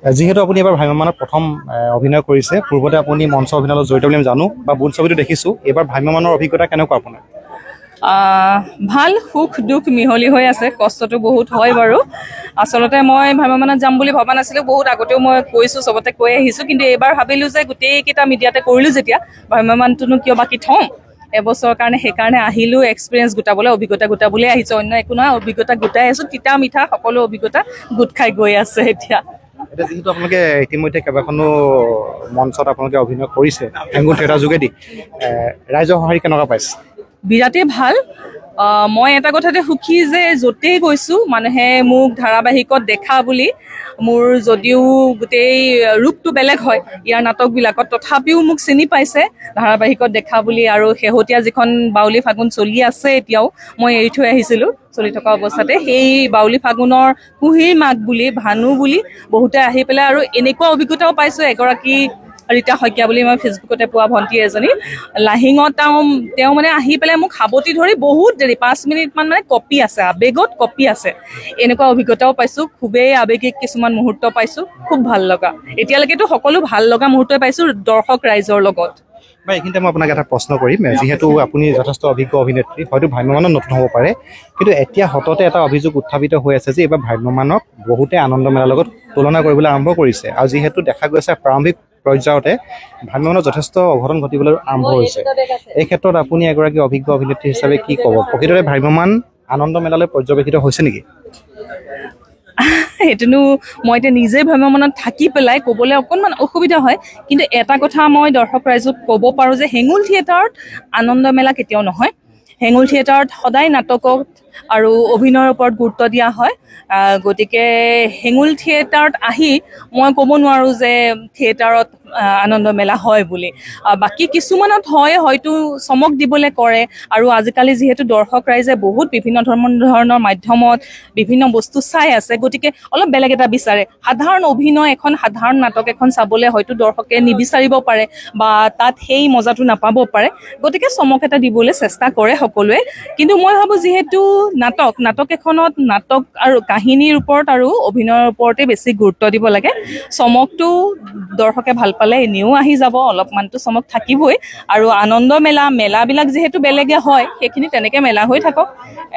যিহেতু আপুনি এবাৰ ভ্ৰাম্যমানত প্ৰথম অভিনয় কৰিছে, পূৰ্বতে আপুনি মঞ্চ অভিনয়ত জড়িত বুলি আমি জানো বা বোলছবিটো দেখিছোঁ, এইবাৰ ভ্ৰাম্যমানৰ অভিজ্ঞতা কেনেকুৱা আপোনাৰ? ভাল, সুখ দুখ মিহলি হৈ আছে, কষ্টটো বহুত হয় বাৰু। আচলতে মই ভ্ৰাম্যমানত যাম বুলি ভবা নাছিলোঁ, বহুত আগতেও মই কৈছোঁ, চবতে কৈ আহিছোঁ, কিন্তু এইবাৰ ভাবিলোঁ যে গোটেইকেইটা মিডিয়াতে কৰিলোঁ যেতিয়া, ভ্ৰাম্যমানটোনো কিয় বাকী থওঁ, এবছৰৰ কাৰণে সেইকাৰণে আহিলোঁ, এক্সপিৰিয়েঞ্চ গোটাবলৈ, অভিজ্ঞতা গোটাবলৈ আহিছোঁ, অন্য একো নহয়, অভিজ্ঞতা গোটাই আছোঁ, তিতা মিঠা সকলো অভিজ্ঞতা গোট খাই গৈ আছে এতিয়া। এতিয়া যিহেতু আপোনালোকে ইতিমধ্যে কেইবাখনো মঞ্চত আপোনালোকে অভিনয় কৰিছে হেঙুল থিয়েটাৰ যোগেদি, ৰাইজৰ সঁহাৰি কেনেকুৱা পাইছে? বিৰাটেই ভাল। মই এটা কথাতে সুখী যে য'তেই গৈছোঁ মানুহে মোক ধাৰাবাহিকত দেখা বুলি, মোৰ যদিও গোটেই ৰূপটো বেলেগ হয় ইয়াৰ নাটকবিলাকত, তথাপিও মোক চিনি পাইছে ধাৰাবাহিকত দেখা বুলি। আৰু শেহতীয়া যিখন বাউলী ফাগুন চলি আছে এতিয়াও, মই এৰি থৈ আহিছিলোঁ চলি থকা অৱস্থাতে, সেই বাউলী ফাগুনৰ কুহিৰ মাক বুলি, ভানু বুলি বহুতে আহি পেলাই, আৰু এনেকুৱা অভিজ্ঞতাও পাইছোঁ, এগৰাকী ৰীতা শইকীয়া বুলি মই ফেচবুকতে পোৱা ভণ্টি এজনী, লাহিঙত তেওঁ মানে আহি পেলাই মোক সাৱটি ধৰি বহুত দেৰি 5 মিনিটমান মানে কপি আছে, আৱেগত কপি আছে, এনেকুৱা অভিজ্ঞতাও পাইছোঁ। খুবেই আৱেগিক কিছুমান মুহূৰ্ত পাইছোঁ, খুব ভাল লগা। এতিয়ালৈকেতো সকলো ভাল লগা মুহূৰ্তই পাইছোঁ দৰ্শক ৰাইজৰ লগত। বা এইখিনিতে মই আপোনাক এটা প্ৰশ্ন কৰিম, যিহেতু আপুনি যথেষ্ট অভিজ্ঞ অভিনেত্ৰী, হয়তো ভ্ৰাম্যমানত নতুন হ'ব পাৰে, কিন্তু এতিয়া হততে এটা অভিযোগ উত্থাপিত হৈ আছে যে এইবাৰ ভ্ৰাম্যমানক বহুতে আনন্দ মেলাৰ লগত তুলনা কৰিবলৈ আৰম্ভ কৰিছে, আৰু যিহেতু দেখা গৈছে প্ৰাৰম্ভিক পৰ্যায়তে ভ্ৰাম্যমানত যথেষ্ট অঘটন ঘটিবলৈ আৰম্ভ হৈছে। এই ক্ষেত্ৰত আপুনি এগৰাকী অভিজ্ঞ অভিনেত্ৰী হিচাপে কি ক'ব? প্ৰকৃততে ভ্ৰাম্যমান আনন্দ মেলালৈ পৰ্যবেক্ষিত হৈছে নেকি? সেইটোনো মই এতিয়া নিজে ভ্ৰাম্যমানত থাকি পেলাই ক'বলৈ অকণমান অসুবিধা হয়, কিন্তু এটা কথা মই দৰ্শক ৰাইজক ক'ব পাৰোঁ যে হেঙুল থিয়েটাৰত আনন্দ মেলা কেতিয়াও নহয়। হেঙুল থিয়েটাৰত সদায় নাটকত আৰু অভিনয়ৰ ওপৰত গুৰুত্ব দিয়া হয়। গতিকে হেঙুল থিয়েটাৰত আহি মই ক'ব নোৱাৰোঁ যে থিয়েটাৰত আনন্দ মেলা হয় বুলি। বাকী কিছুমানত হয়, হয়তো চমক দিবলৈ কৰে, আৰু আজিকালি যিহেতু দৰ্শক ৰাইজে বহুত বিভিন্ন ধৰণৰ মাধ্যমত বিভিন্ন বস্তু চাই আছে, গতিকে অলপ বেলেগ এটা বিচাৰে। সাধাৰণ অভিনয় এখন, সাধাৰণ নাটক এখন চাবলৈ হয়তো দৰ্শকে নিবিচাৰিব পাৰে বা তাত সেই মজাটো নাপাব পাৰে, গতিকে চমক এটা দিবলৈ চেষ্টা কৰে সকলোৱে। কিন্তু মই ভাবোঁ যিহেতু নাটক এখনত নাটক আৰু কাহিনীৰ ওপৰত আৰু অভিনয়ৰ ওপৰতে বেছি গুৰুত্ব দিব লাগে। চমকটো দৰ্শকে ভাল পালে এনেও আহি যাব, অলপমানতো চমক থাকিবই। আৰু আনন্দ মেলাবিলাক যিহেতু বেলেগে হয়, সেইখিনি তেনেকৈ মেলা হৈ থাকক,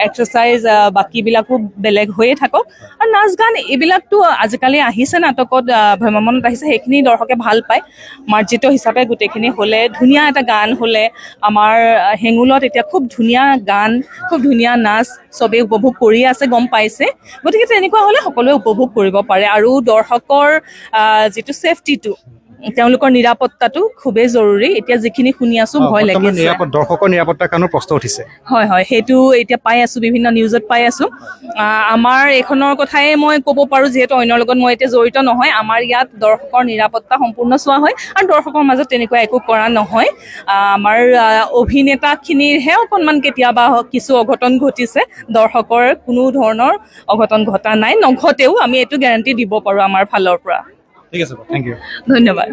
এক্সাৰচাইজ বাকীবিলাকো বেলেগ হৈয়ে থাকক। আৰু নাচ গান এইবিলাকতো আজিকালি আহিছে নাটকত, ভ্ৰাম্যমানত আহিছে, সেইখিনি দৰ্শকে ভাল পায়। মাৰ্জিত হিচাপে গোটেইখিনি হ'লে, ধুনীয়া এটা গান হ'লে, আমাৰ হেঙুলত এতিয়া খুব ধুনীয়া গান, খুব ধুনীয়া নাচ চবেই উপভোগ কৰি আছে, গম পাইছে। গতিকে তেনেকুৱা হ'লে সকলোৱে উপভোগ কৰিব পাৰে। আৰু দৰ্শকৰ যিটো ছেফটিটো, তেওঁলোকৰ নিৰাপত্তাটো খুবেই জৰুৰী। এতিয়া যিখিনি শুনি আছোঁ ভয় লাগিছে, দৰ্শকৰ নিৰাপত্তাৰ কাৰণেও প্ৰশ্ন উঠিছে। হয়, সেইটো এতিয়া পাই আছোঁ, বিভিন্ন নিউজত পাই আছোঁ। আমাৰ এইখনৰ কথাই মই ক'ব পাৰোঁ, যিহেতু অন্যৰ লগত মই এতিয়া জড়িত নহয়। আমাৰ ইয়াত দৰ্শকৰ নিৰাপত্তা সম্পূৰ্ণ চোৱা হয়, আৰু দৰ্শকৰ মাজত তেনেকুৱা একো কৰা নহয়। আমাৰ অভিনেতাখিনিৰহে অকণমান কেতিয়াবা কিছু অঘটন ঘটিছে, দৰ্শকৰ কোনো ধৰণৰ অঘটন ঘটা নাই, নঘটেও, আমি এইটো গেৰাণ্টি দিব পাৰোঁ আমাৰ ফালৰ পৰা। ঠিক আছে, থেংক ইউ। ধন্যবাদ।